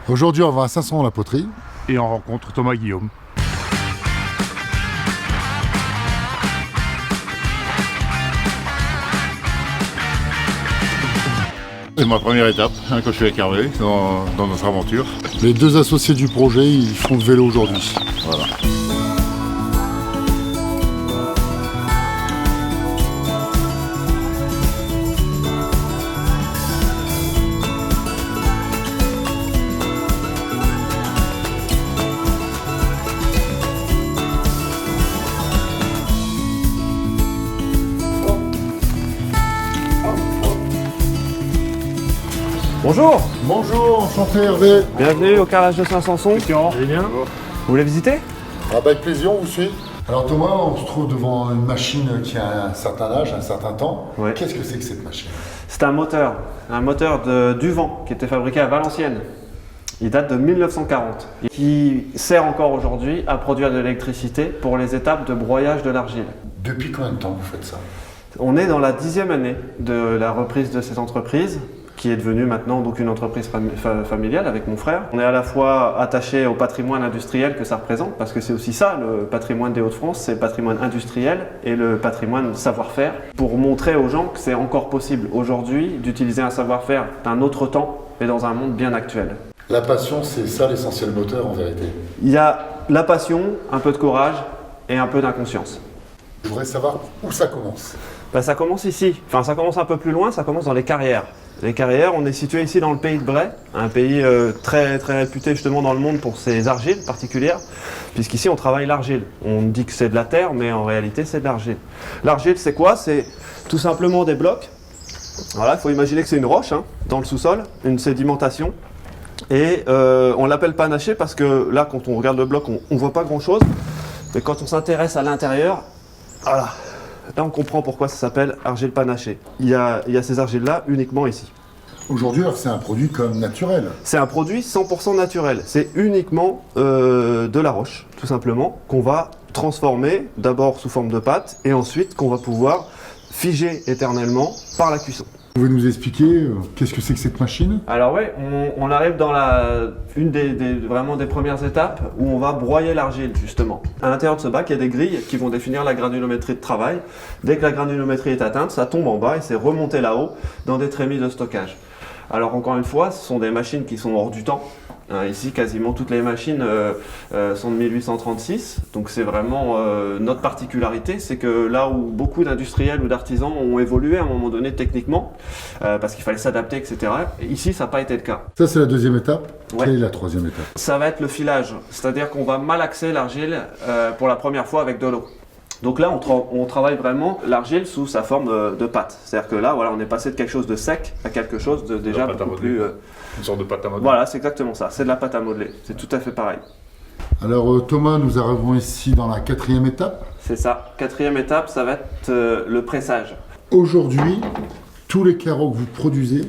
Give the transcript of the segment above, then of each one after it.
Aujourd'hui, on va à Saint-Saëns-la-Poterie. Et on rencontre Thomas Guillaume. C'est ma première étape quand je suis avec Hervé dans notre aventure. Les deux associés du projet, ils font le vélo aujourd'hui. Voilà. Bonjour, Bonjour, enchanté Hervé. bienvenue au carrelage de Saint-Sanson. Vous allez bien? Vous voulez visiter? Ah bah, avec plaisir, on vous suit. Alors Thomas, on se trouve devant une machine qui a un certain âge, un certain temps. Ouais. Qu'est-ce que c'est que cette machine? C'est un moteur du vent qui était fabriqué à Valenciennes. Il date de 1940 et qui sert encore aujourd'hui à produire de l'électricité pour les étapes de broyage de l'argile. Depuis combien de temps vous faites ça? On est dans la 10e année de la reprise de cette entreprise, qui est devenue maintenant donc une entreprise familiale avec mon frère. On est à la fois attaché au patrimoine industriel que ça représente, parce que c'est aussi ça, le patrimoine des Hauts-de-France, c'est le patrimoine industriel et le patrimoine savoir-faire, pour montrer aux gens que c'est encore possible aujourd'hui d'utiliser un savoir-faire d'un autre temps, mais dans un monde bien actuel. La passion, c'est ça l'essentiel moteur en vérité. Il y a la passion, un peu de courage et un peu d'inconscience. Je voudrais savoir où ça commence. Ça commence ici, enfin ça commence un peu plus loin, ça commence dans les carrières. Les carrières, on est situé ici dans le pays de Bray, un pays très réputé justement dans le monde pour ses argiles particulières, puisqu'ici on travaille l'argile. On dit que c'est de la terre, mais en réalité c'est de l'argile. L'argile c'est quoi? C'est tout simplement des blocs. Voilà, il faut imaginer que c'est une roche dans le sous-sol, une sédimentation. Et on l'appelle panaché parce que là, quand on regarde le bloc, on ne voit pas grand-chose. Mais quand on s'intéresse à l'intérieur, voilà. Là, on comprend pourquoi ça s'appelle argile panachée. Il y a ces argiles-là uniquement ici. Aujourd'hui, alors, c'est un produit comme naturel. C'est un produit 100% naturel. C'est uniquement de la roche, tout simplement, qu'on va transformer d'abord sous forme de pâte et ensuite qu'on va pouvoir figer éternellement par la cuisson. Vous pouvez nous expliquer qu'est-ce que c'est que cette machine? Alors oui, on arrive dans une vraiment des premières étapes où on va broyer l'argile justement. À l'intérieur de ce bac, il y a des grilles qui vont définir la granulométrie de travail. Dès que la granulométrie est atteinte, ça tombe en bas et c'est remonté là-haut dans des trémies de stockage. Alors encore une fois, ce sont des machines qui sont hors du temps. Ici, quasiment toutes les machines sont de 1836, donc c'est vraiment notre particularité, c'est que là où beaucoup d'industriels ou d'artisans ont évolué à un moment donné techniquement, parce qu'il fallait s'adapter, etc., ici ça n'a pas été le cas. Ça, c'est la deuxième étape. Ouais. Quelle est la troisième étape? Ça va être le filage, c'est-à-dire qu'on va malaxer l'argile pour la première fois avec de l'eau. Donc là, on travaille vraiment l'argile sous sa forme de pâte. C'est-à-dire que là, voilà, on est passé de quelque chose de sec à quelque chose de déjà beaucoup plus... Une sorte de pâte à modeler. Voilà, c'est exactement ça. C'est de la pâte à modeler. C'est tout à fait pareil. Alors Thomas, nous arrivons ici dans la quatrième étape. C'est ça. Quatrième étape, ça va être le pressage. Aujourd'hui, tous les carreaux que vous produisez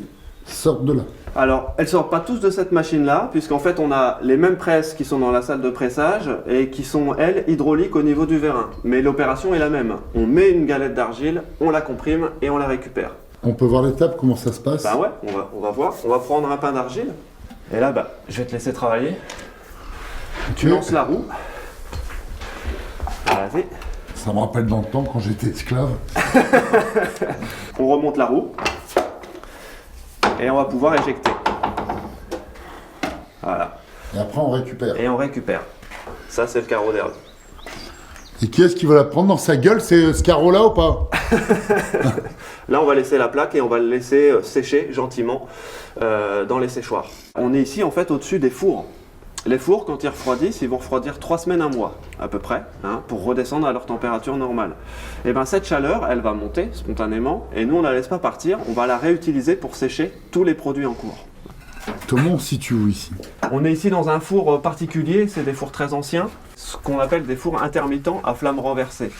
sortent de là. Alors, elles ne sortent pas tous de cette machine-là, puisqu'en fait, on a les mêmes presses qui sont dans la salle de pressage et qui sont, elles, hydrauliques au niveau du vérin. Mais l'opération est la même. On met une galette d'argile, on la comprime et on la récupère. On peut voir l'étape, comment ça se passe? Bah ouais, on va voir. On va prendre un pain d'argile. Et là, je vais te laisser travailler. Tu lances la roue. Vas-y. Ça me rappelle dans le temps quand j'étais esclave. On remonte la roue. Et on va pouvoir éjecter. Voilà. Et après, on récupère. Et on récupère. Ça, c'est le carreau d'herbe. Et qui est-ce qui va la prendre dans sa gueule? C'est ce carreau-là ou pas? Là, on va laisser la plaque et on va le laisser sécher gentiment dans les séchoirs. On est ici, en fait, au-dessus des fours. Les fours, quand ils refroidissent, ils vont refroidir 3 semaines, 1 mois, à peu près, pour redescendre à leur température normale. Et bien, cette chaleur, elle va monter spontanément, et nous, on ne la laisse pas partir, on va la réutiliser pour sécher tous les produits en cours. Thomas, on se situe où ici? On est ici dans un four particulier, c'est des fours très anciens, ce qu'on appelle des fours intermittents à flamme renversée.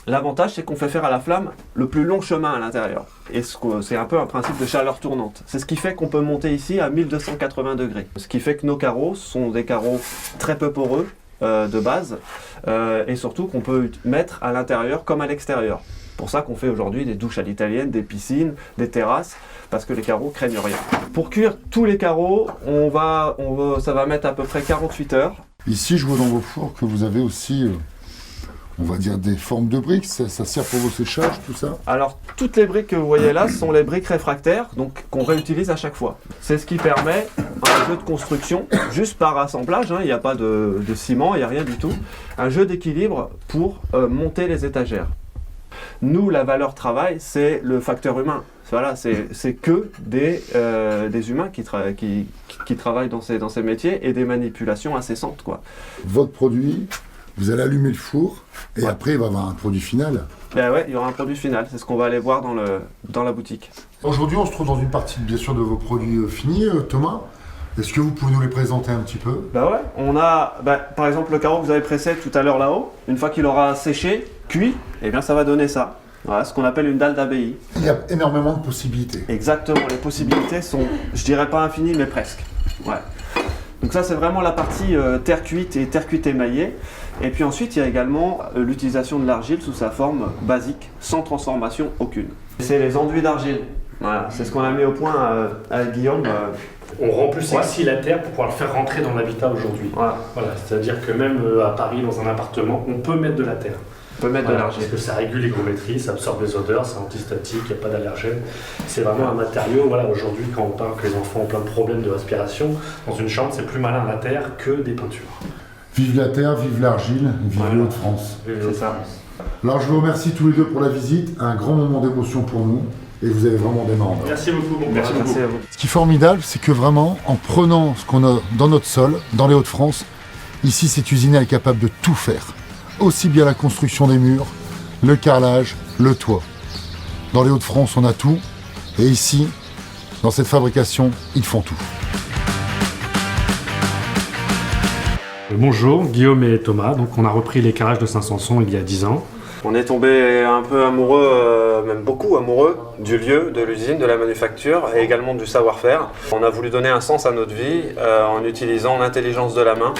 L'avantage, c'est qu'on fait faire à la flamme le plus long chemin à l'intérieur. Et c'est un peu un principe de chaleur tournante. C'est ce qui fait qu'on peut monter ici à 1280 degrés. Ce qui fait que nos carreaux sont des carreaux très peu poreux de base, et surtout qu'on peut mettre à l'intérieur comme à l'extérieur. pour ça qu'on fait aujourd'hui des douches à l'italienne, des piscines, des terrasses, parce que les carreaux craignent rien. Pour cuire tous les carreaux, ça va mettre à peu près 48 heures. Ici, je vois dans vos fours que vous avez aussi, on va dire, des formes de briques. Ça sert pour vos séchages, tout ça? Alors, toutes les briques que vous voyez là sont les briques réfractaires, donc qu'on réutilise à chaque fois. C'est ce qui permet un jeu de construction, juste par assemblage, il n'y a pas de ciment, il n'y a rien du tout. Un jeu d'équilibre pour monter les étagères. Nous, la valeur travail, c'est le facteur humain. Voilà, c'est que des humains qui travaillent dans ces métiers et des manipulations incessantes, quoi. Votre produit, vous allez allumer le four et après, il va y avoir un produit final. Ben ouais, il y aura un produit final, c'est ce qu'on va aller voir dans la boutique. Aujourd'hui, on se trouve dans une partie, bien sûr, de vos produits finis, Thomas. Est-ce que vous pouvez nous les présenter un petit peu? Bah ouais, on a par exemple le carreau que vous avez pressé tout à l'heure là-haut, une fois qu'il aura séché, cuit, et bien ça va donner ça. Voilà, ce qu'on appelle une dalle d'abbaye. Il y a énormément de possibilités. Exactement, les possibilités sont, je dirais pas infinies, mais presque. Ouais. Donc ça c'est vraiment la partie terre cuite émaillée. Et puis ensuite il y a également l'utilisation de l'argile sous sa forme basique, sans transformation aucune. C'est les enduits d'argile. Voilà, c'est ce qu'on a mis au point avec Guillaume. On rend plus sexy la terre pour pouvoir le faire rentrer dans l'habitat aujourd'hui. Voilà. Voilà, c'est-à-dire que même à Paris, dans un appartement, on peut mettre de la terre. On peut mettre de l'argile. Parce que ça régule l'hygrométrie, ça absorbe les odeurs, c'est antistatique, il n'y a pas d'allergène. C'est vraiment un matériau, voilà, aujourd'hui quand on parle que les enfants ont plein de problèmes de respiration, dans une chambre c'est plus malin la terre que des peintures. Vive la terre, vive l'argile, vive les Hauts-de-France. C'est ça. Alors je vous remercie tous les deux pour la visite, un grand moment d'émotion pour nous. Et vous avez vraiment des membres. Merci beaucoup, bon courage. Merci à vous. Ce qui est formidable, c'est que vraiment, en prenant ce qu'on a dans notre sol, dans les Hauts-de-France, ici, cette usine elle est capable de tout faire. Aussi bien la construction des murs, le carrelage, le toit. Dans les Hauts-de-France, on a tout. Et ici, dans cette fabrication, ils font tout. Bonjour, Guillaume et Thomas. Donc on a repris les carrelages de Saint-Sanson il y a 10 ans. On est tombé un peu amoureux, même beaucoup amoureux, du lieu, de l'usine, de la manufacture et également du savoir-faire. On a voulu donner un sens à notre vie en utilisant l'intelligence de la main.